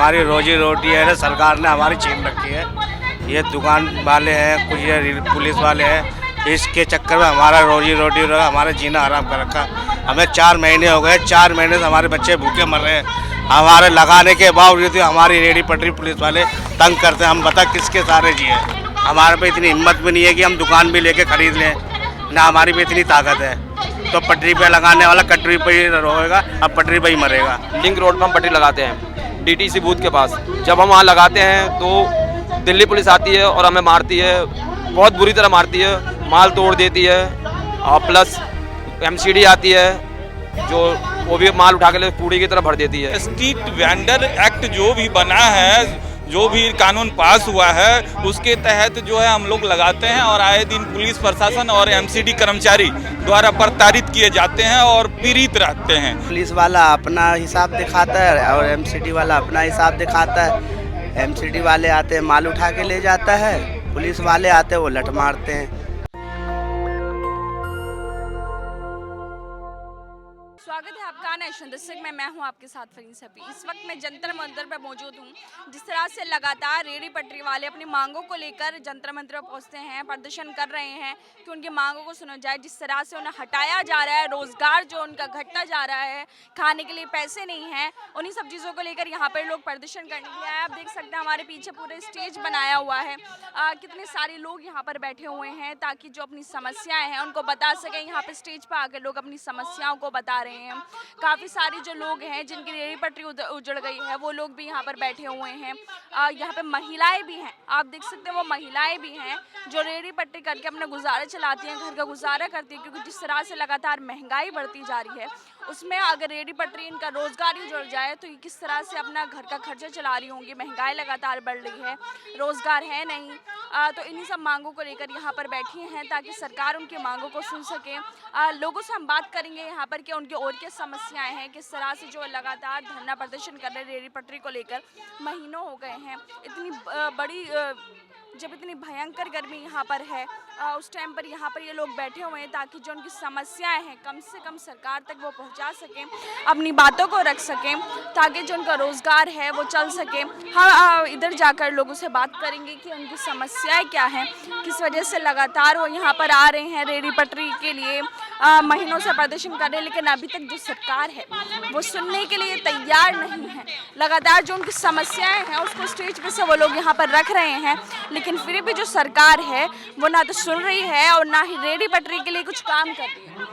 हमारी रोजी रोटी है ना सरकार ने हमारी छीन रखी है। ये दुकान वाले हैं, कुछ ये पुलिस वाले हैं, इसके चक्कर में हमारा रोजी रोटी हमारा जीना हराम कर रखा। हमें 4 महीने हो गए, 4 महीने से हमारे बच्चे भूखे मर रहे हैं। हमारे लगाने के बावजूद हमारी रेडी पटरी पुलिस वाले तंग करते हैं। हम बता किसके सहारे जिए। हमारे पे इतनी हिम्मत भी नहीं है कि हम दुकान भी लेके खरीद लें, ना हमारी पे इतनी ताकत है। तो पटरी पे लगाने वाला कटरी पे ही रोएगा, अब पटरी पे ही मरेगा। लिंक रोड पर हम पटरी लगाते हैं डीटीसी बूथ के पास। जब हम वहाँ लगाते हैं तो दिल्ली पुलिस आती है और हमें मारती है, बहुत बुरी तरह मारती है, माल तोड़ देती है। और प्लस एमसीडी आती है जो वो भी माल उठा के कूड़े की तरह भर देती है। स्ट्रीट वेंडर एक्ट जो भी बना है, जो भी कानून पास हुआ है, उसके तहत जो है हम लोग लगाते हैं और आए दिन पुलिस प्रशासन और एमसीडी कर्मचारी द्वारा प्रताड़ित किए जाते हैं और पीड़ित रहते हैं। पुलिस वाला अपना हिसाब दिखाता है और एमसीडी वाला अपना हिसाब दिखाता है। एमसीडी वाले आते हैं माल उठा के ले जाता है, पुलिस वाले आते हैं वो लठ मारते हैं। स्वागत है आपका नेशन दस्तक में। मैं हूं आपके साथ फरीन सफी। इस वक्त मैं जंतर मंतर पर मौजूद हूं। जिस तरह से लगातार रेहड़ी पटरी वाले अपनी मांगों को लेकर जंतर मंतर पर पहुंचते हैं, प्रदर्शन कर रहे हैं कि उनकी मांगों को सुना जाए। जिस तरह से उन्हें हटाया जा रहा है, रोजगार जो उनका घटता जा रहा है, खाने के लिए पैसे नहीं हैं, उन्हीं सब चीज़ों को लेकर यहाँ पर लोग प्रदर्शन करने के लिए आए। आप देख सकते हैं हमारे पीछे पूरे स्टेज बनाया हुआ है। कितने सारे लोग यहाँ पर बैठे हुए हैं ताकि जो अपनी समस्याएं हैं उनको बता सकें। यहाँ पे स्टेज पर आकर लोग अपनी समस्याओं को बता रहे हैं। काफ़ी सारे जो लोग हैं जिनकी रेहड़ी पटरी उजड़ गई है वो लोग भी यहाँ पर बैठे हुए हैं। यहाँ पे महिलाएं भी हैं, आप देख सकते हैं वो महिलाएं भी हैं जो रेहड़ी पटरी करके अपना गुजारा चलाती हैं, घर का गुजारा करती हैं। क्योंकि जिस तरह से लगातार महंगाई बढ़ती जा रही है, उसमें अगर रेहड़ी पटरी इनका रोजगार ही जुड़ जाए तो ये किस तरह से अपना घर का खर्चा चला रही होंगी। महंगाई लगातार बढ़ रही है, रोजगार है नहीं। तो इन्हीं सब मांगों को लेकर यहाँ पर बैठी हैं ताकि सरकार उनकी मांगों को सुन सके। लोगों से हम बात करेंगे यहाँ पर कि उनकी और क्या समस्याएं हैं, किस तरह से जो लगातार धरना प्रदर्शन कर रहे हैं रेहड़ी पटरी को लेकर। महीनों हो गए हैं, इतनी बड़ी जब इतनी भयंकर गर्मी यहाँ पर है, उस टाइम पर यहाँ पर ये लोग बैठे हुए हैं ताकि जो उनकी समस्याएं हैं कम से कम सरकार तक वो पहुँचा सकें, अपनी बातों को रख सकें ताकि जो उनका रोज़गार है वो चल सके। हाँ, इधर जाकर लोगों से बात करेंगे कि उनकी समस्याएं क्या हैं, किस वजह से लगातार वो यहाँ पर आ रहे हैं रेहड़ी पटरी के लिए, महीनों से प्रदर्शन कर रहे हैं। लेकिन अभी तक जो सरकार है वो सुनने के लिए तैयार नहीं है। लगातार जो उनकी समस्याएं हैं उसको स्टेज पे से वो लोग यहाँ पर रख रहे हैं, लेकिन फिर भी जो सरकार है वो ना तो सुन रही है और ना ही रेहड़ी पटरी के लिए कुछ काम कर रही है।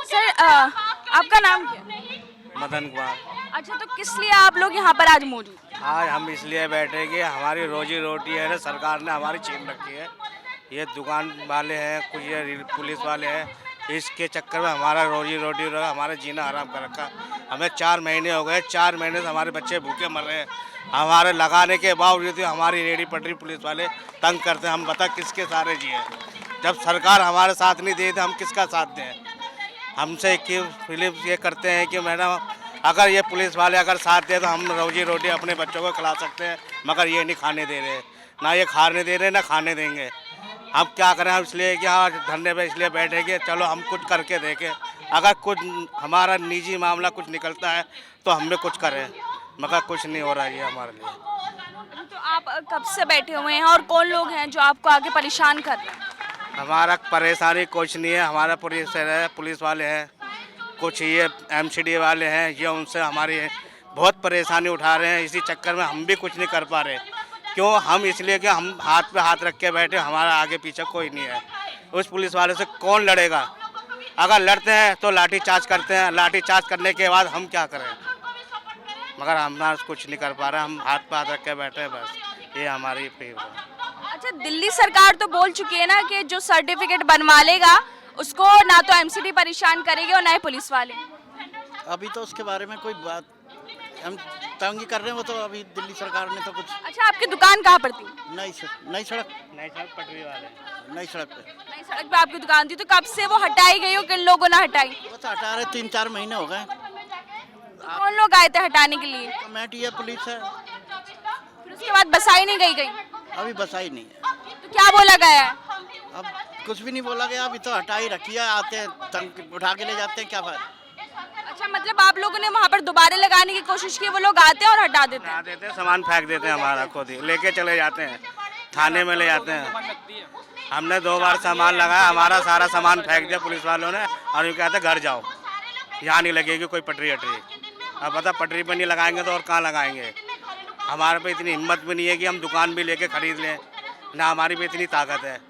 सर, आपका नाम क्या है? मदन कुमार। अच्छा, तो किस लिए आप लोग यहाँ पर आज मौजूद? आज हम इसलिए बैठे कि हमारी रोजी रोटी है ना सरकार ने हमारी छीन रखी है। ये दुकान वाले हैं, कुछ ये पुलिस वाले हैं, इसके चक्कर में हमारा रोजी रोटी हमारा जीना हराम कर रखा। हमें 4 महीने हो गए, 4 महीने से हमारे बच्चे भूखे मर रहे हैं। हमारे लगाने के बावजूद हमारी रेडी पटरी पुलिस वाले तंग करते हैं। हम बता किसके सहारे जिए। जब सरकार हमारे साथ नहीं दे तो हम किसका साथ दें। हमसे कि फिलिप ये करते हैं कि मैडम अगर ये पुलिस वाले अगर साथ दे तो हम रोजी रोटी अपने बच्चों को खिला सकते हैं, मगर ये नहीं खाने दे रहे, ना ये खाने दे रहे ना खाने देंगे। हम क्या करें, हम इसलिए कि हाँ धरने पे इसलिए बैठेंगे चलो हम कुछ करके देखें। अगर कुछ हमारा निजी मामला कुछ निकलता है तो हम भी कुछ करें, मगर कुछ नहीं हो रहा है हमारे लिए। तो आप कब से बैठे हुए हैं और कौन लोग हैं जो आपको आगे परेशान कर रहे हैं? हमारा परेशानी कुछ नहीं है, हमारा पुलिस वाले हैं, कुछ ये एमसीडी वाले हैं, ये उनसे हमारी बहुत परेशानी उठा रहे हैं। इसी चक्कर में हम भी कुछ नहीं कर पा रहे। क्यों? हम इसलिए कि हम हाथ पे हाथ रख के बैठे, हमारा आगे पीछे कोई नहीं है। उस पुलिस वाले से कौन लड़ेगा? अगर लड़ते हैं तो लाठी चार्ज करते हैं, लाठी चार्ज करने के बाद हम क्या करें, मगर हम कुछ नहीं कर पा रहे। हम हाथ पे हाथ रख के बैठे हैं, बस ये हमारी फील है। अच्छा, दिल्ली सरकार तो बोल चुकी है ना कि जो सर्टिफिकेट बनवा लेगा उसको ना तो एमसीडी परेशान करेगी और ना ही पुलिस वाले। अभी तो उसके बारे में कोई बात हम तंग कर रहे हैं, वो तो अभी दिल्ली सरकार ने तो कुछ। अच्छा, आपकी दुकान कहाँ पर थी? नई सड़क पटरी वाले नई सड़क पे। नई सड़क पे आपकी दुकान थी, तो कब से वो हटाई गई हो, किन लोगों ने हटाई? वो तो हटा रहे 3-4 महीने हो गए। कौन लोग आए थे हटाने के लिए? कमेटी है, पुलिस है। फिर उसके बाद बसाई नहीं गई? अभी बसाई नहीं है। तो क्या बोला गया है? अब कुछ भी नहीं बोला गया, अभी तो हटा ही रखी है। आते हैं तंग उठा के ले जाते हैं, क्या बात। अच्छा, मतलब आप लोगों ने वहाँ पर दोबारा लगाने की कोशिश की, वो लोग आते हैं और हटा देते हैं। हटा देते हैं, सामान फेंक देते हैं हमारा, खुद ही लेके चले जाते हैं, थाने में ले जाते हैं। हमने 2 बार सामान लगाया, हमारा सारा सामान फेंक दिया पुलिस वालों ने, और ये कहते घर जाओ, यहाँ नहीं लगेगी कोई पटरी अटरी। अब पता पटरी पर नहीं लगाएंगे तो और कहाँ लगाएंगे। हमारे पे इतनी हिम्मत भी नहीं है कि हम दुकान भी लेके खरीद लें, ना हमारी पे इतनी ताकत है।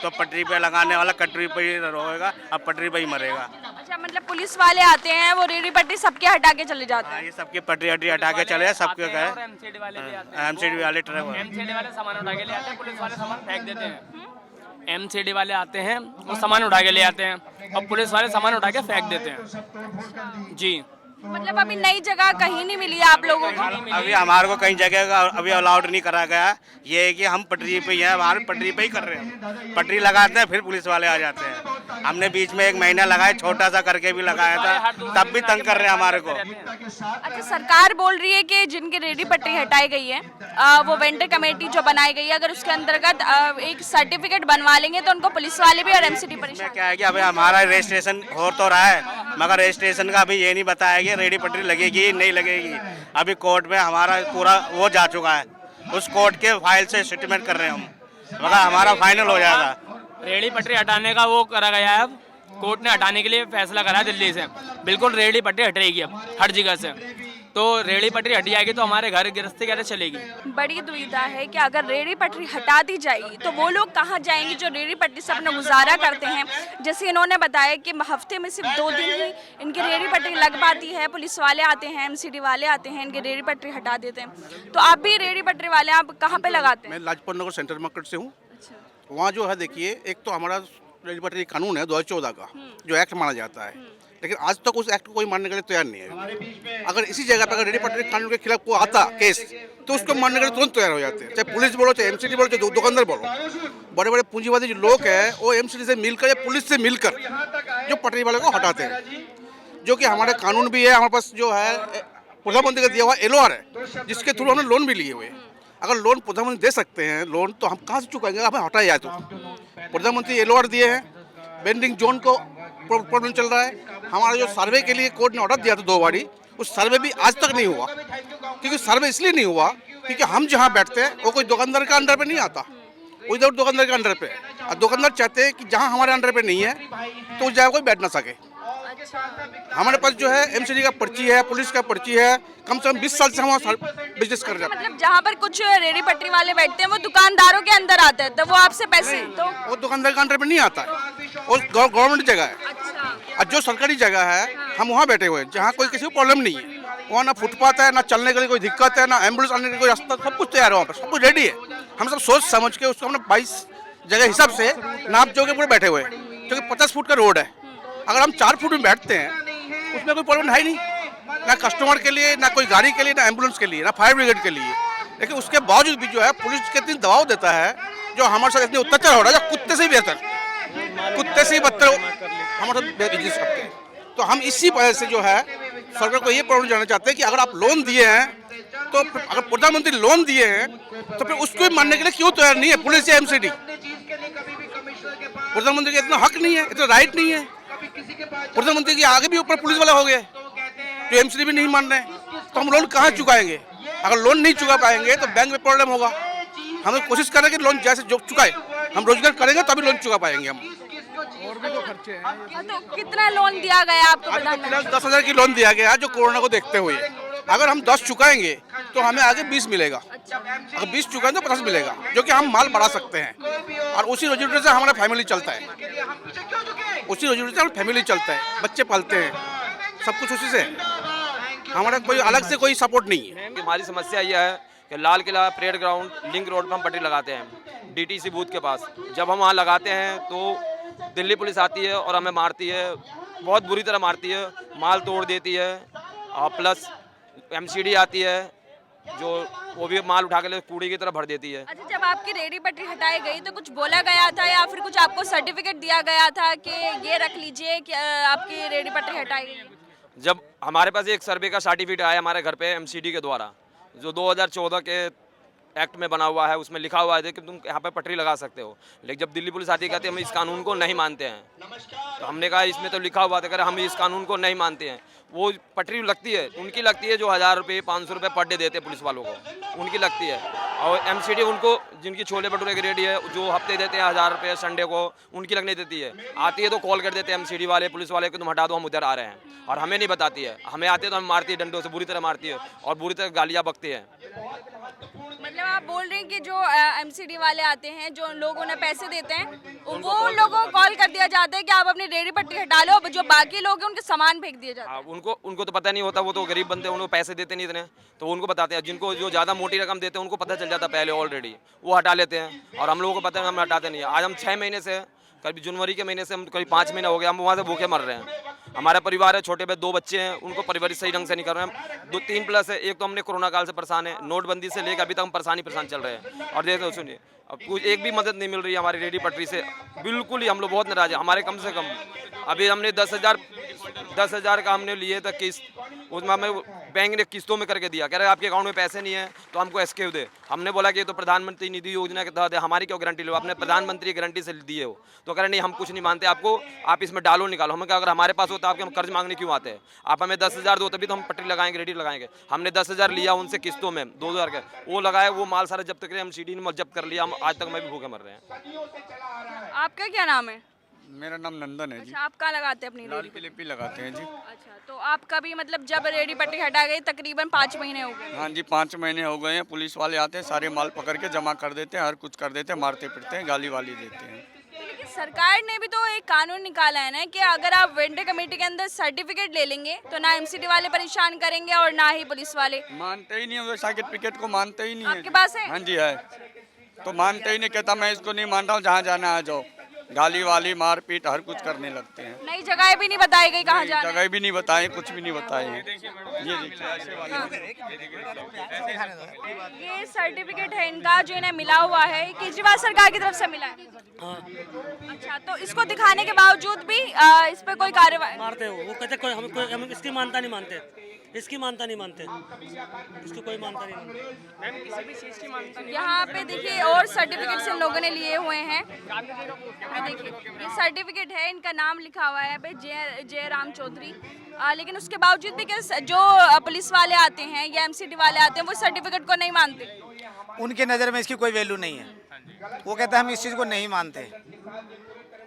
तो पटरी पे लगाने वाला कटरी पे ही रहेगा, अब पटरी पे ही मरेगा। अच्छा, मतलब पुलिस वाले आते हैं, वो रेडी पट्टी सबके हटा के चले जाते हैं। ये सबकी पटरी अटरी हटा के चले, सबके गए। एमसीडी वाले भी आते एमसीडी वाले ट्रक हैं, एमसीडी वाले सामान उठा के ले आते हैं, पुलिस वाले सामान फेंक देते हैं। एमसीडी वाले आते हैं, वो सामान उठा के ले आते हैं और पुलिस वाले सामान उठा के फेंक देते हैं। जी, मतलब अभी नई जगह कहीं नहीं मिली है आप लोगों को? अभी हमारे को कहीं जगह का अभी अलाउड नहीं करा गया। ये है कि हम पटरी पे ही हैं, हमारे पटरी पे ही कर रहे हैं। पटरी लगाते हैं, फिर पुलिस वाले आ जाते हैं। हमने बीच में 1 महीना लगाया, छोटा सा करके भी लगाया था, तब भी तंग कर रहे हैं हमारे को। अच्छा, सरकार बोल रही है कि जिनकी रेडी पट्टी हटाई गई है, वो वेंडर कमेटी जो बनाई गई है, अगर उसके अंतर्गत एक सर्टिफिकेट बनवा लेंगे तो उनको पुलिस वाले भी और एमसीडी इसमें परेशान। क्या है कि अभी हमारा रजिस्ट्रेशन हो तो रहा है, मगर रजिस्ट्रेशन का अभी ये नहीं बताया कि रेडी पटरी लगेगी नहीं लगेगी। अभी कोर्ट में हमारा पूरा वो जा चुका है, उस कोर्ट के फाइल से स्टेटमेंट कर रहे हैं हम, मगर हमारा फाइनल हो जाएगा। रेडी पटरी हटाने का वो करा गया है, अब कोर्ट ने हटाने के लिए फैसला करा है दिल्ली से। बिल्कुल रेडी पटरी हटेगी अब हर जगह से, तो रेडी पटरी हट जाएगी तो हमारे घर गृहस्थी कैसे चलेगी। बड़ी दुविधा है कि अगर रेडी पटरी हटा दी जाएगी तो वो लोग कहाँ जाएंगे जो रेडी पटरी से अपना गुजारा करते हैं। जैसे इन्होंने बताया कि हफ्ते में सिर्फ 2 दिन ही इनकी रेडी पटरी लग पाती है, पुलिस वाले आते हैं, एमसीडी वाले आते हैं, इनकी रेडी पटरी हटा देते हैं। तो आप भी रेडी पटरी वाले आप कहाँ पे लगाते हैं? मैं लाजपत नगर सेंट्रल मार्केट से हूँ। वहाँ जो है देखिए, एक तो हमारा रेडी पटरी कानून है 2014 का, जो एक्ट माना जाता है, लेकिन आज तक उस एक्ट को कोई मानने के लिए तैयार नहीं है। अगर इसी जगह पर अगर रेडी पटरी कानून के खिलाफ कोई आता केस, तो उसको मानने के लिए तुरंत तैयार हो जाते हैं। चाहे पुलिस बोलो, चाहे एमसीडी बोलो, चाहे दुकानदार बोलो। बड़े बड़े पूंजीवादी जो लोग हैं, वो एमसीडी से मिलकर या पुलिस से मिलकर जो पटरी वाले को हटाते हैं, जो कि हमारे कानून भी है। हमारे पास जो है प्रधानमंत्री का दिया हुआ LOR है, जिसके थ्रू हमने लोन भी लिए हुए। अगर लोन प्रधानमंत्री दे सकते हैं लोन, तो हम कहाँ से चुकाएंगे? हमें हटाया जाए तो प्रधानमंत्री LOR दिए हैं। बेंडिंग जोन को प्रॉब्लम चल रहा है। हमारा जो सर्वे के लिए कोर्ट ने ऑर्डर दिया था 2 बारी, उस सर्वे भी आज तक नहीं हुआ। क्योंकि सर्वे इसलिए नहीं हुआ क्योंकि हम जहाँ बैठते हैं वो कोई दुकानदार के अंडर पे नहीं आता, वो इधर दुकानदार के अंडर पे है। और दुकानदार चाहते हैं कि जहाँ हमारे अंडर पे नहीं है तो उस जगह कोई बैठ ना सके। हमारे पास जो है एमसीडी का पर्ची है, पुलिस का पर्ची है, कम से कम 20 साल से हम बिजनेस कर रहे हैं। मतलब जहाँ पर कुछ रेडी पटरी वाले बैठते हैं वो दुकानदारों के अंदर आते हैं, तो वो आपसे पैसे तो वो दुकानदार के अंडर पे नहीं आता है, वो गवर्नमेंट जगह है। और जो सरकारी जगह है, हम वहाँ बैठे हुए हैं जहाँ कोई किसी को प्रॉब्लम नहीं है। वहाँ ना फुटपाथ है, ना चलने के लिए कोई दिक्कत है, ना एम्बुलेंस आने के लिए कोई रास्ता, सब कुछ तैयार है वहाँ पर, सब कुछ रेडी है। हम सब सोच समझ के उसको हमने 22 जगह हिसाब से नाप जो के पूरे बैठे हुए हैं, क्योंकि 50 फुट का रोड है। अगर हम 4 फुट में बैठते हैं उसमें कोई प्रॉब्लम है नहीं, ना कस्टमर के लिए, ना कोई गाड़ी के लिए, ना एम्बुलेंस के लिए, ना फायर ब्रिगेड के लिए। लेकिन उसके बावजूद भी जो है पुलिस के इतनी दबाव देता है, जो हमारे साथ इतनी अत्याचार हो रहा है, जो कुत्ते से ही बेहतर, कुत्ते से ही बदतर हमारे साथ बिजनेस करते हैं। तो हम इसी वजह से जो है सरकार को ये प्रॉब्लम जानना चाहते हैं कि अगर आप लोन दिए हैं, तो अगर प्रधानमंत्री लोन दिए हैं, तो फिर उसको मानने के लिए क्यों तैयार नहीं है पुलिस या एमसीडी? प्रधानमंत्री का इतना हक नहीं है, इतना राइट नहीं है। प्रधानमंत्री के आगे भी ऊपर पुलिस वाला हो गए, जो एमसीडी भी नहीं मान रहे, तो हम लोन कहाँ चुकाएंगे? अगर लोन नहीं चुका पाएंगे तो बैंक में प्रॉब्लम होगा। हम कोशिश करें कि लोन जैसे जो चुकाए, हम रोजगार करेंगे तभी लोन चुका पाएंगे हम। और भी तो खर्चे हैं। तो कितना लोन दिया गया आपको? 10,000 की लोन दिया गया जो कोरोना को देखते हुए। अगर हम 10 चुकाएंगे तो हमें आगे 20 मिलेगा, अगर 20 चुकाएंगे तो 50 मिलेगा, जो कि हम माल बढ़ा सकते हैं। और उसी रोजी रोटी से हमारा फैमिली चलता है, उसी रोजी रोटी से हमारा फैमिली चलता है, बच्चे पालते हैं, सब कुछ उसी से। हमारा कोई अलग से कोई सपोर्ट नहीं है। हमारी समस्या यह है कि Lal Qila parade ground link road पर हम पटरी लगाते हैं DTC बूथ के पास। जब हम वहाँ लगाते हैं तो दिल्ली पुलिस आती है और हमें मारती है, बहुत बुरी तरह मारती है, माल तोड़ देती है। और प्लस MCD आती है जो वो भी माल उठा के कूड़े की तरह भर देती है। अच्छा, जब आपकी रेडी पटरी हटाई गई तो कुछ बोला गया था या फिर कुछ आपको सर्टिफिकेट दिया गया था कि ये रख लीजिए कि आपकी रेडी पटरी हटाई गई? जब हमारे पास एक सर्वे का सर्टिफिकेट आया हमारे घर पे MCD के द्वारा, जो 2014 के एक्ट में बना हुआ है, उसमें लिखा हुआ है कि तुम यहाँ पे पटरी लगा सकते हो। लेकिन जब दिल्ली पुलिस आती है कहती है हम इस कानून को नहीं मानते हैं, तो हमने कहा इसमें तो लिखा हुआ था, अगर हम इस कानून को नहीं मानते हैं, वो पटरी लगती है, उनकी लगती है जो 1000 रुपये 500 रुपये पर डे देते हैं पुलिस वालों को, उनकी लगती है। और एमसीडी उनको जिनकी छोले भटूरे की रेडी है, जो हफ्ते देते हैं 1000 रुपये संडे को, उनकी लगने देती है। आती है तो कॉल कर देते हैं एमसीडी वाले पुलिस वाले को, तुम हटा दो हम उधर आ रहे हैं, और हमें नहीं बताती है। हमें आते हैं तो हमें मारती है, डंडों से बुरी तरह मारती है और बुरी तरह गालियाँ बकती है। मतलब आप बोल रहे हैं कि जो एमसीडी वाले आते हैं, जो लोग उन्हें पैसे देते हैं, वो उन लोगों को कॉल कर दिया जाता है कि आप अपनी रेडी पट्टी हटा लो, जो बाकी लोग हैं उनके सामान फेंक दिए जाते हैं। उनको तो पता नहीं होता, वो तो गरीब बंदे हैं, उनको पैसे देते नहीं इतने, तो उनको बताते हैं। जिनको जो ज़्यादा मोटी रकम देते हैं उनको पता चल जाता है पहले ऑलरेडी, वो हटा लेते हैं, और हम लोगों को पता है हम हटाते नहीं है। आज हम 6 महीने से, करीब जनवरी के महीने से हम करीब 5 महीने हो गए, हम वहाँ से भूखे मर रहे हैं। हमारा परिवार है, छोटे पे 2 बच्चे हैं, उनको परवरिश सही ढंग से नहीं कर रहे हैं। 2-3 प्लस है, एक तो हमने कोरोना काल से परेशान है, नोटबंदी से लेकर अभी तक हम परेशान चल रहे हैं। और देखो सुनिए, अब कुछ एक भी मदद नहीं मिल रही है हमारी रेडी पटरी से, बिल्कुल ही हम लोग बहुत नाराज हैं। हमारे कम से कम अभी हमने 10,000 का हमने लिए था किस्त, उसमें हमें बैंक ने किस्तों में करके दिया, कह रहे आपके अकाउंट में पैसे नहीं है तो हमको एसक्यू दे। हमने बोला कि ये तो प्रधानमंत्री निधि योजना के तहत है, हमारी क्यों गारंटी लो, आपने प्रधानमंत्री की गारंटी से दिए हो। तो कह रहे नहीं हम कुछ नहीं मानते आपको, आप इसमें डालो निकालो। हमें कहा अगर हमारे पास होता आपके हम कर्ज मांगने क्यों आते हैं, आप हमें 10,000 दो तभी तो हम पटरी लगाएंगे, रेडी लगाएंगे। हमने 10,000 लिया उनसे किस्तों में, 2,000 का वो लगाया, वो माल सारा जब्त करे, हम सीडी ने जब्त कर लिया। हम आज तक मैं भी भूखे मर रहे हैं। आपका क्या नाम है? मेरा नाम नंदन है जी। अच्छा, आप कहाँ लगाते हैं अपनी लाल रेडी? किले पे लगाते हैं जी। अच्छा, तो आपका भी मतलब जब रेडी पट्टी हटा गई तकरीबन 5 महीने हो गए। हाँ जी, 5 महीने हो गए हैं। पुलिस वाले आते हैं, सारे माल पकड़ के जमा कर देते हैं, हर कुछ कर देते हैं, मारते पीटते हैं, गाली वाली देते हैं। लेकिन सरकार ने भी तो एक कानून निकाला है ना कि अगर आप वेंडर कमेटी के अंदर सर्टिफिकेट ले लेंगे तो ना एमसीडी वाले परेशान करेंगे और ना ही पुलिस वाले। मानते ही नहीं है, सर्टिफिकेट को मानते ही नहीं है। आपके पास है? हाँ जी है, तो मानते ही नहीं, कहता मैं इसको नहीं मान रहा हूँ, जहाँ जाना आ जाओ। गाली वाली मार पीट हर कुछ करने लगते हैं। नई जगह भी नहीं बताई गई कहाँ जाना है। जगह भी नहीं बताए, कुछ भी नहीं बताए हैं। ये देखिए ऐसे वाले ये सर्टिफिकेट है इनका जो इन्हें मिला हुआ है, केजरीवाल सरकार की तरफ से मिला है। अच्छा, तो इसको दिखाने के बावजूद भी इस पे कोई कार्रवाई मारते हो, वो कहते हम इसकी मानता नहीं मानते, इसकी मानता नहीं मानते, इसकी कोई मानता नहीं मानते। यहाँ पे देखिए और सर्टिफिकेट इन लोगों ने लिए हुए हैं। ये देखिए, ये सर्टिफिकेट है, इनका नाम लिखा हुआ है भाई जय राम चौधरी। लेकिन उसके बावजूद भी क्या जो पुलिस वाले आते हैं या एमसीडी वाले आते हैं वो सर्टिफिकेट को नहीं मानते। उनके नज़र में इसकी कोई वैल्यू नहीं है, वो कहते हैं हम इस चीज़ को नहीं मानते।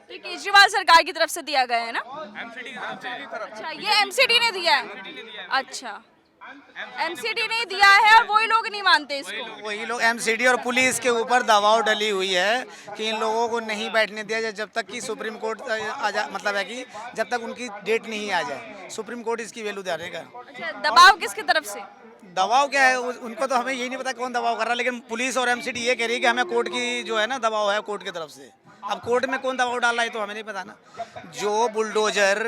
तो केजरीवाल सरकार की तरफ से दिया गया है ना? एमसीडी की तरफ से। अच्छा, ये एमसीडी ने दिया है। अच्छा, एमसीडी ने दिया है और वही लोग नहीं मानते इसको। वही लोग एमसीडी और पुलिस के ऊपर दबाव डली हुई है कि इन लोगों को नहीं बैठने दिया जाए जब तक कि सुप्रीम कोर्ट मतलब है कि जब तक उनकी डेट नहीं आ जाए, सुप्रीम कोर्ट इसकी वैल्यू देगा। अच्छा, दबाव किसकी तरफ से? दबाव क्या है उनको तो हमें यही नहीं पता कौन दबाव कर रहा है, लेकिन पुलिस और एमसीडी ये कह रही है कि हमें कोर्ट की जो है ना दबाव है कोर्ट की तरफ से। अब कोर्ट में कौन दबाव डाल रहा है तो हमें नहीं पता ना। जो बुलडोजर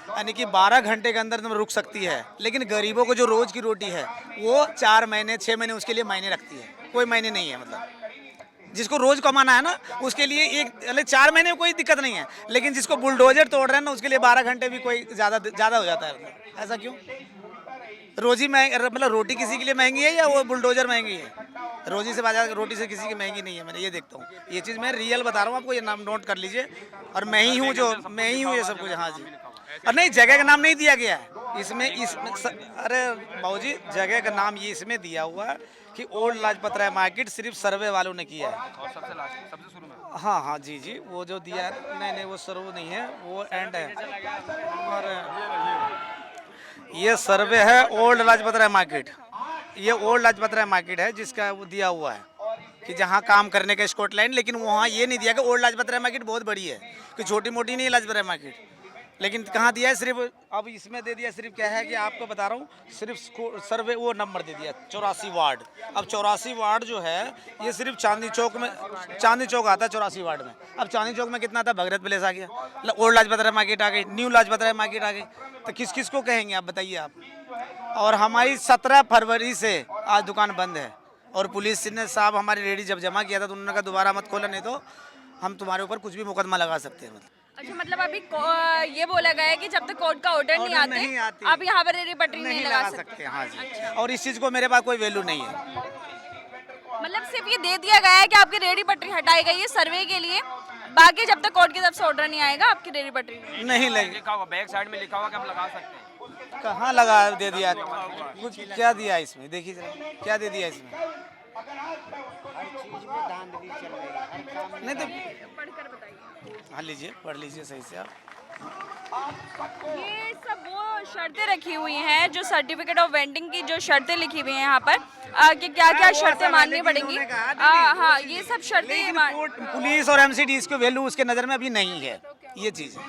यानी कि 12 घंटे के अंदर तुम रुक सकती है, लेकिन गरीबों को जो रोज़ की रोटी है वो 4 महीने 6 महीने उसके लिए मायने रखती है, कोई मायने नहीं है। मतलब जिसको रोज़ कमाना है ना उसके लिए 4 महीने में कोई दिक्कत नहीं है, लेकिन जिसको बुलडोजर तोड़ रहे हैं ना उसके लिए 12 घंटे भी कोई ज़्यादा हो जाता है। मतलब ऐसा क्यों? रोजी मतलब रोटी किसी के लिए महंगी है या वो बुलडोजर महंगी है? रोजी से बाजार रोटी से किसी की महंगी नहीं है। मैंने ये देखता हूँ, ये चीज़ मैं रियल बता रहा हूँ आपको, ये नाम नोट कर लीजिए। और मैं ही हूँ ये सब कुछ। हाँ जी, और नहीं जगह का नाम नहीं दिया गया है इसमें अरे बाबूजी जगह का नाम ये इसमें दिया हुआ है कि ओल्ड लाजपत राय मार्केट सिर्फ सर्वे वालों ने किया है। और सबसे शुरू में हाँ जी वो जो दिया है, नहीं वो सर्व नहीं है, वो एंड है। और ये सर्वे है ओल्ड लाजपत राय मार्केट, ये ओल्ड लाजपत राय मार्केट है जिसका वो दिया हुआ है कि जहाँ काम करने का स्कॉटलैंड, लेकिन वहाँ ये नहीं दिया कि ओल्ड लाजपत राय मार्केट बहुत बड़ी है, कि छोटी मोटी नहीं है लाजपत राय मार्केट। लेकिन कहाँ दिया है सिर्फ, अब इसमें दे दिया सिर्फ क्या है कि आपको बता रहा हूँ, सिर्फ सर्वे वो नंबर दे दिया 84 वार्ड। अब 84 वार्ड जो है ये सिर्फ चांदनी चौक आता है 84 वार्ड में। अब चांदनी चौक में कितना आता है? भगरत प्लेस आ गया, ओल्ड लाजपत राय मार्केट आ गई, न्यू लाजपत राय मार्केट आ गई, तो किस किस को कहेंगे आप बताइए आप। और हमारी 17 फरवरी से आज दुकान बंद है, और पुलिस ने साहब हमारी रेडी जब जमा किया था तो उन्होंने कहा दोबारा मत खोला, नहीं तो हम तुम्हारे ऊपर कुछ भी मुकदमा लगा सकते हैं। अच्छा, मतलब अभी ये बोला गया है कि जब तक कोर्ट का ऑर्डर नहीं आते आप यहाँ पर रेडी पटरी नहीं लगा सकते। हाँ जी, और इस चीज़ को मेरे पास कोई वैल्यू नहीं है। मतलब सिर्फ ये दे दिया गया है कि आपकी रेहड़ी पटरी हटाई गई है सर्वे के लिए, बाकी जब तक कोर्ट की तरफ से ऑर्डर नहीं आएगा आपकी रेहड़ी पटरी नहीं लगे। लिखा हुआ बैक साइड में लिखा हुआ कि हम लगा सकते हैं। कहाँ लगा दे दिया, कुछ क्या दिया इसमें, देखिए जरा क्या दे दिया इसमें। नहीं तो पढ़कर बताइए। हाँ लीजिए, पढ़ लीजिए सही से आप। ये सब वो शर्तें रखी हुई हैं जो सर्टिफिकेट ऑफ वेंडिंग की जो शर्तें लिखी हुई हैं यहाँ पर कि क्या क्या शर्तें माननी पड़ेंगी। हाँ, ये सब शर्तें पुलिस और एमसीडी इसको वैल्यू उसके नज़र में अभी नहीं है, ये चीज़ है।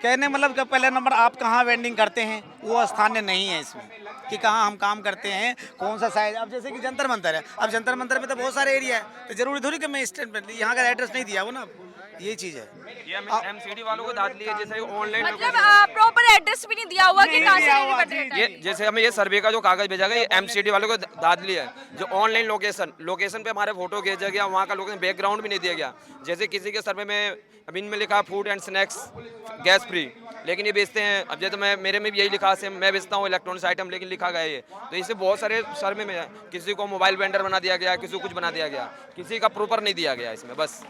कहने मतलब कि पहले नंबर आप कहाँ वेंडिंग करते हैं वो स्थान नहीं है इसमें, कि कहाँ हम काम करते हैं, कौन सा साइज। अब जैसे कि जंतर मंतर है, अब जंतर मंतर में तो बहुत सारे एरिया है, तो जरूरी थोड़ी कि मैं स्टैंड यहाँ का एड्रेस नहीं दिया वो ना, ये चीज़ है। ये एमसीडी वालों को दाद लिए जैसे ऑनलाइन मतलब प्रॉपर एड्रेस भी नहीं दिया हुआ कि कहाँ से रेहड़ी पटरी हटानी। ये जैसे हमें ये सर्वे का जो कागज भेजा गया, ये एमसीडी वालों को दाद लिया है। जो ऑनलाइन लोकेशन पे हमारे फोटो भेजा गया, वहाँ का लोकेशन बैकग्राउंड भी नहीं दिया गया। जैसे किसी के सर्वे में अब इनमें लिखा food and snacks gas free, लेकिन ये बेचते हैं। अब जैसे मेरे में भी यही लिखा है, मैं बेचता हूँ इलेक्ट्रॉनिक्स आइटम, लेकिन लिखा गया ये। तो इससे बहुत सारे सर्वे में किसी को मोबाइल वेंडर बना दिया गया, किसी को कुछ बना दिया गया, किसी का प्रॉपर नहीं दिया गया इसमें। बस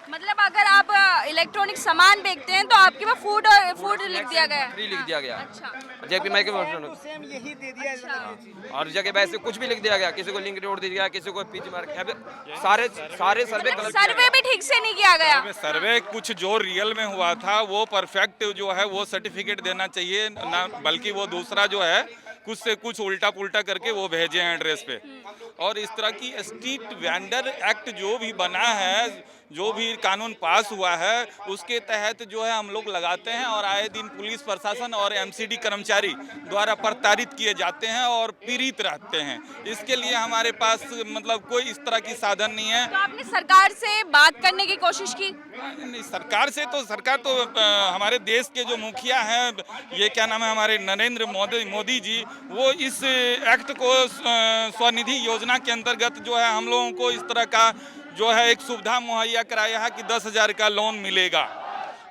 मतलब अगर आप इलेक्ट्रॉनिक सामान बेचते हैं तो आपके पास फूड लिख दिया गया है। फ्री लिख दिया गया। अच्छा। जेपी मैं सेम यही दे दिया और जगह वैसे कुछ भी लिख दिया गया, किसी को लिंक रोड दिया गया, किसी को पिच मार, सारे सर्वे गलत। सर्वे भी ठीक से नहीं किया गया। सर्वे कुछ जो रियल में हुआ था वो परफेक्ट जो है वो सर्टिफिकेट देना चाहिए ना, बल्कि वो दूसरा जो है कुछ से कुछ उल्टा पुल्टा करके वो भेजे हैं एड्रेस पे। और इस तरह की स्ट्रीट वेंडर एक्ट जो भी बना है, जो भी कानून पास हुआ है, उसके तहत जो है हम लोग लगाते हैं और आए दिन पुलिस प्रशासन और एमसीडी कर्मचारी द्वारा प्रताड़ित किए जाते हैं और पीड़ित रहते हैं। इसके लिए हमारे पास मतलब कोई इस तरह की साधन नहीं है। तो आपने सरकार से बात करने की कोशिश की? नहीं, सरकार तो हमारे देश के जो मुखिया हैं, ये क्या नाम है, हमारे नरेंद्र मोदी जी, वो इस एक्ट को स्वनिधि योजना के अंतर्गत जो है हम लोगों को इस तरह का जो है एक सुविधा मुहैया कराया है कि 10,000 का लोन मिलेगा,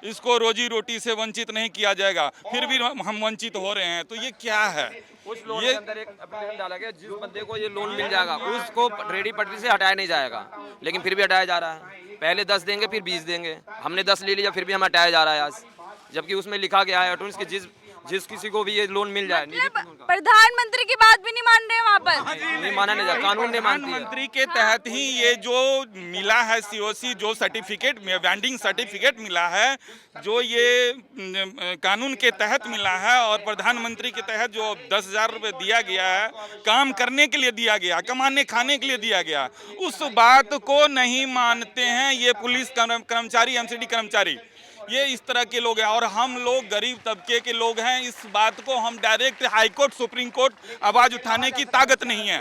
इसको रोजी रोटी से वंचित नहीं किया जाएगा। फिर भी हम वंचित हो रहे हैं, तो ये क्या है? उस लोन के अंदर एक एप्लीकेशन डाला गया, जिस बंदे को ये लोन मिल जाएगा उसको रेहड़ी पटरी से हटाया नहीं जाएगा, लेकिन फिर भी हटाया जा रहा है। पहले 10 देंगे फिर 20 देंगे, हमने 10 ले लिया फिर भी हम हटाया जा रहा है आज, जबकि उसमें लिखा गया है ऑटोमेटिक कि जिस किसी को भी ये लोन मिल जाए। मतलब प्रधानमंत्री की बात भी नहीं मान रहे वहाँ पर? नहीं माना नहीं जाता, कानून नहीं मानती है। प्रधानमंत्री के तहत ही ये जो मिला है सीओसी, जो सर्टिफिकेट वेंडिंग सर्टिफिकेट मिला है, जो ये कानून के तहत मिला है, और प्रधानमंत्री के तहत जो 10,000 रुपये दिया गया है, काम करने के लिए दिया गया, कमाने खाने के लिए दिया गया, उस बात को नहीं मानते हैं ये पुलिस कर्मचारी, एमसीडी कर्मचारी, ये इस तरह के लोग हैं। और हम लोग गरीब तबके के लोग हैं, इस बात को हम direct high court, supreme court आवाज उठाने की ताकत नहीं है,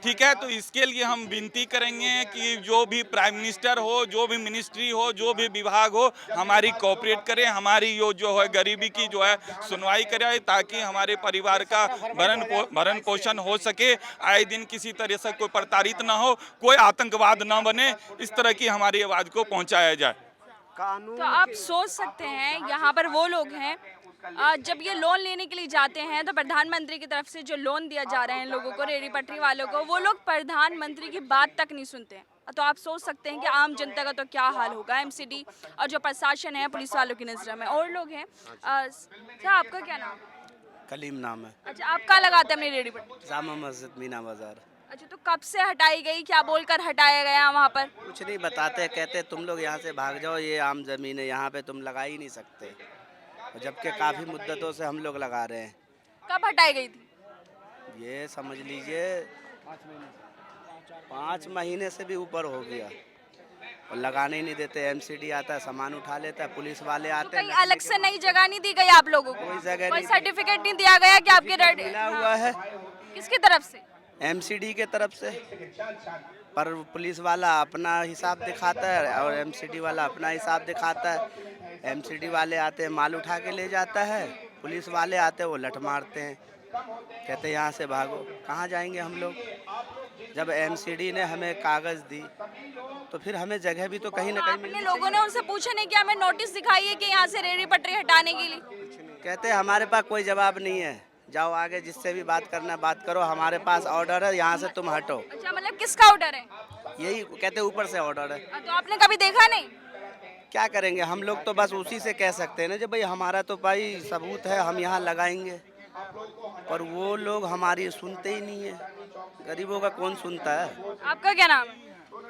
ठीक है। तो इसके लिए हम विनती करेंगे कि जो भी प्राइम मिनिस्टर हो, जो भी मिनिस्ट्री हो, जो भी विभाग हो, हमारी कोऑपरेट करें, हमारी जो है गरीबी की जो है सुनवाई करे, ताकि हमारे परिवार का भरण पोषण हो सके, आए दिन किसी तरह से कोई प्रताड़ित ना हो, कोई आतंकवाद ना बने, इस तरह की हमारी आवाज को पहुँचाया जाए। तो आप सोच सकते हैं यहाँ पर वो लोग हैं, जब ये लोन लेने के लिए जाते हैं तो प्रधानमंत्री की तरफ से जो लोन दिया जा रहे हैं लोगों को, रेहड़ी पटरी वालों को, वो लोग प्रधानमंत्री की बात तक नहीं सुनते हैं। तो आप सोच सकते हैं कि आम जनता का तो क्या हाल होगा। एमसीडी और जो प्रशासन है, पुलिस वालों की नज़र में। और लोग हैं, सर आपका क्या नाम? कलीम नाम है। अच्छा, आप कहाँ लगाते हैं अपनी रेहड़ी पटरी? जामा मस्जिद मीना बाजार। अच्छा, तो कब से हटाई गई, क्या बोलकर हटाया गया वहाँ पर? कुछ नहीं बताते, कहते तुम लोग यहाँ से भाग जाओ, ये आम जमीन है, यहाँ पे तुम लगा ही नहीं सकते, जबकि काफ़ी मुद्दतों से हम लोग लगा रहे हैं। कब हटाई गई थी? ये समझ लीजिए 5 महीने से भी ऊपर हो गया, और लगाने ही नहीं देते। एमसीडी आता है, सामान उठा लेता है, पुलिस वाले आते हैं। कहीं अलग से नई जगह नहीं दी गई आप लोगों को? कोई जगह कोई नहीं, सर्टिफिकेट नहीं दिया गया कि आपके मिला हुआ है। किसकी तरफ से? एमसीडी के तरफ से, पर पुलिस वाला अपना हिसाब दिखाता है और एमसीडी वाला अपना हिसाब दिखाता है। एमसीडी वाले आते हैं, माल उठा के ले जाता है, पुलिस वाले आते हैं, वो लठ मारते हैं, कहते हैं यहाँ से भागो। कहाँ जाएंगे हम लोग? जब एमसीडी ने हमें कागज़ दी तो फिर हमें जगह भी तो कहीं ना कहीं मिलनी। लोगों ने उनसे पूछा नहीं कि हमें नोटिस दिखाइए कि यहाँ से रेहड़ी पटरी हटाने के लिए? कहते हैं हमारे पास कोई जवाब नहीं है, जाओ आगे जिससे भी बात करना बात करो, हमारे पास ऑर्डर है, यहाँ से तुम हटो। अच्छा, मतलब मतलब किसका ऑर्डर है? यही कहते ऊपर से ऑर्डर है। तो आपने कभी देखा नहीं? क्या करेंगे हम लोग, तो बस उसी से कह सकते हैं ना जब भाई हमारा तो भाई सबूत है, हम यहाँ लगाएंगे, पर वो लोग हमारी सुनते ही नहीं है। गरीबों का कौन सुनता है? आपका क्या नाम है?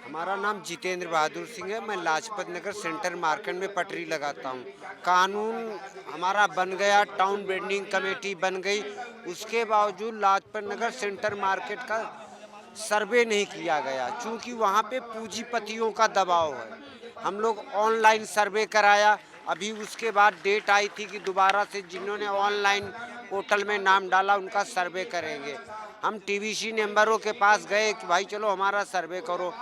हमारा नाम जितेंद्र बहादुर सिंह है। मैं लाजपत नगर सेंटर मार्केट में पटरी लगाता हूँ। कानून हमारा बन गया, टाउन बिल्डिंग कमेटी बन गई, उसके बावजूद लाजपत नगर सेंटर मार्केट का सर्वे नहीं किया गया, क्योंकि वहाँ पे पूंजीपतियों का दबाव है। हम लोग ऑनलाइन सर्वे कराया, अभी उसके बाद डेट आई थी कि दोबारा से जिन्होंने ऑनलाइन पोर्टल में नाम डाला उनका सर्वे करेंगे। हम टीवीसी मेंबरों के पास गए कि भाई चलो हमारा सर्वे करो,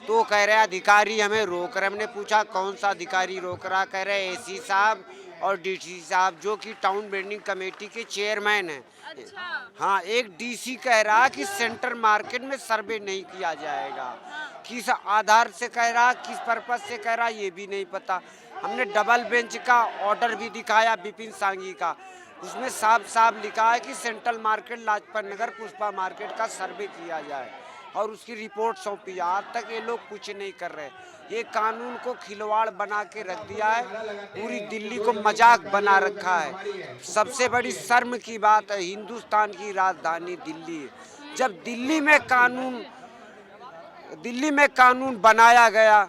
तो कह रहे अधिकारी हमें रोक रहे। हमने पूछा कौन सा अधिकारी रोक रहा? कह रहे एसी साहब और डीसी साहब, जो कि टाउन बिल्डिंग कमेटी के चेयरमैन हैं। अच्छा। हाँ, एक डीसी कह रहा कि सेंटर मार्केट में सर्वे नहीं किया जाएगा, किस आधार से कह रहा, किस पर्पज से कह रहा, ये भी नहीं पता। हमने डबल बेंच का ऑर्डर भी दिखाया विपिन सांघी का, उसमें साफ साफ लिखा है कि central market Lajpat Nagar Pushpa market का सर्वे किया जाए और उसकी रिपोर्ट सौंपी। आज तक ये लोग कुछ नहीं कर रहे। ये कानून को खिलवाड़ बना के रख दिया है, पूरी दिल्ली को मजाक बना रखा है। सबसे बड़ी शर्म की बात है, हिंदुस्तान की राजधानी दिल्ली है। जब दिल्ली में कानून बनाया गया,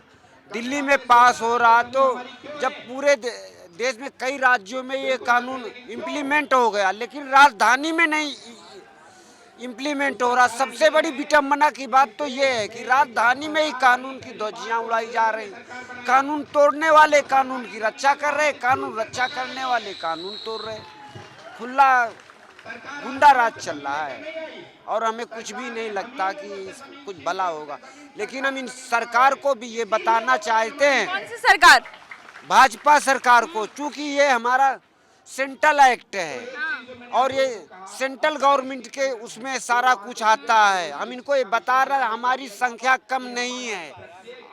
दिल्ली में पास हो रहा, तो जब पूरे देश में कई राज्यों में ये कानून इम्प्लीमेंट हो गया, लेकिन राजधानी में नहीं इम्प्लीमेंट हो रहा। सबसे बड़ी विडंबना की बात तो ये है कि राजधानी में ही कानून की ध्वजियां उड़ाई जा रही। कानून तोड़ने वाले कानून की रक्षा कर रहे, कानून रक्षा करने वाले कानून तोड़ रहे। खुला गुंडा राज चल रहा है और हमें कुछ भी नहीं लगता कि कुछ भला होगा। लेकिन हम इन सरकार को भी ये बताना चाहते हैं, कौन सी सरकार? भाजपा सरकार को, चूँकि ये हमारा सेंट्रल एक्ट है और ये सेंट्रल गवर्नमेंट के उसमें सारा कुछ आता है। हम इनको ये बता रहे हैं हमारी संख्या कम नहीं है।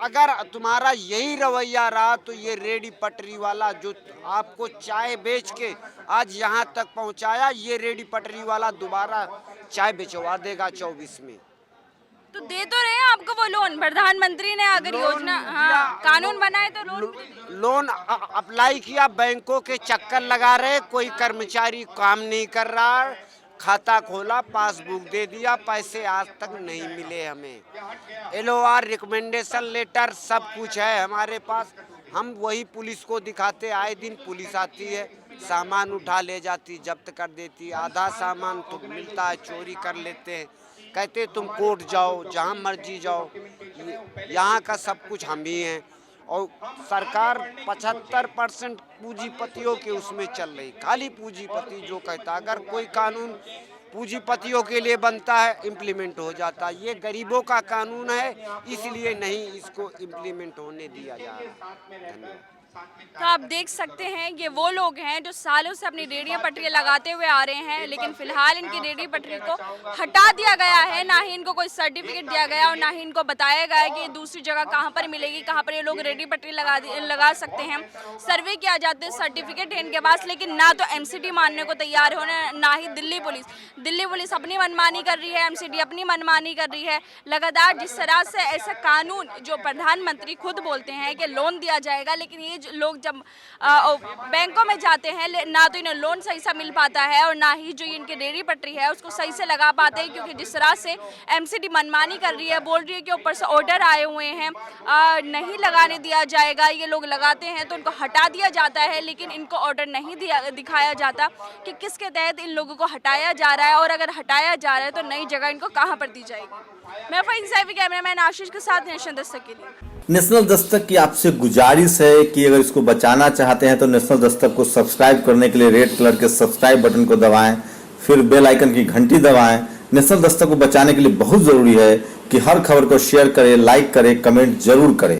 अगर तुम्हारा यही रवैया रहा तो ये रेडी पटरी वाला जो आपको चाय बेच के आज यहाँ तक पहुँचाया, ये रेडी पटरी वाला दोबारा चाय बेचवा देगा 24 में। तो दे तो रहे हैं आपको वो लोन, प्रधानमंत्री ने अगर योजना कानून बनाए तो लोन अप्लाई किया, बैंकों के चक्कर लगा रहे, कोई कर्मचारी काम नहीं कर रहा, खाता खोला, पासबुक दे दिया, पैसे आज तक नहीं मिले हमें। LOR रिकमेंडेशन लेटर सब कुछ है हमारे पास। हम वही पुलिस को दिखाते, आए दिन पुलिस आती है, सामान उठा ले जाती, जब्त कर देती, आधा सामान तो मिलता है चोरी कर लेते हैं। कहते तुम कोर्ट जाओ, जहाँ मर्जी जाओ, यहाँ का सब कुछ हम ही हैं। और सरकार 75% पूंजीपतियों के उसमें चल रही, खाली पूंजीपति जो कहता। अगर कोई कानून पूंजीपतियों के लिए बनता है, इम्प्लीमेंट हो जाता। ये गरीबों का कानून है, इसलिए नहीं इसको इम्प्लीमेंट होने दिया जा रहा। धन्यवाद। तो आप देख सकते हैं ये वो लोग हैं जो सालों से अपनी रेडियो पटरी लगाते हुए आ रहे हैं, लेकिन फिलहाल इनकी रेडियो पटरी को हटा दिया गया है। ना ही इनको कोई सर्टिफिकेट दिया गया और ना ही इनको बताया गया है कि दूसरी जगह कहां पर मिलेगी, कहां पर ये लोग रेडियो पटरी लगा सकते हैं। सर्वे किया जाता है, सर्टिफिकेट है इनके पास, लेकिन ना तो MCD मानने को तैयार हो, ना ही दिल्ली पुलिस अपनी मनमानी कर रही है, MCD अपनी मनमानी कर रही है। लगातार जिस तरह से ऐसा कानून जो प्रधानमंत्री खुद बोलते हैं कि लोन दिया जाएगा, लेकिन ये लोग जब बैंकों में जाते हैं ना तो इन्हें लोन सही से मिल पाता है और ना ही जो इनकी रेडी पटरी है उसको सही से लगा पाते हैं, क्योंकि जिस तरह से MCD मनमानी कर रही है, बोल रही है कि ऊपर से ऑर्डर आए हुए हैं, नहीं लगाने दिया जाएगा। ये लोग लगाते हैं तो उनको हटा दिया जाता है, लेकिन इनको ऑर्डर नहीं दिखाया जाता कि किसके तहत इन लोगों को हटाया जा रहा है, और अगर हटाया जा रहा है तो नई जगह इनको कहाँ पर दी जाएगी। मैं फरीन सैफी, कैमरामैन आशीष के साथ नेशनल दस्तक के लिए। नेशनल दस्तक की आपसे गुजारिश है कि अगर इसको बचाना चाहते हैं तो नेशनल दस्तक को सब्सक्राइब करने के लिए रेड कलर के सब्सक्राइब बटन को दबाएं, फिर बेल आइकन की घंटी दबाएं। नेशनल दस्तक को बचाने के लिए बहुत जरूरी है कि हर खबर को शेयर करें, लाइक करें, कमेंट जरूर करें।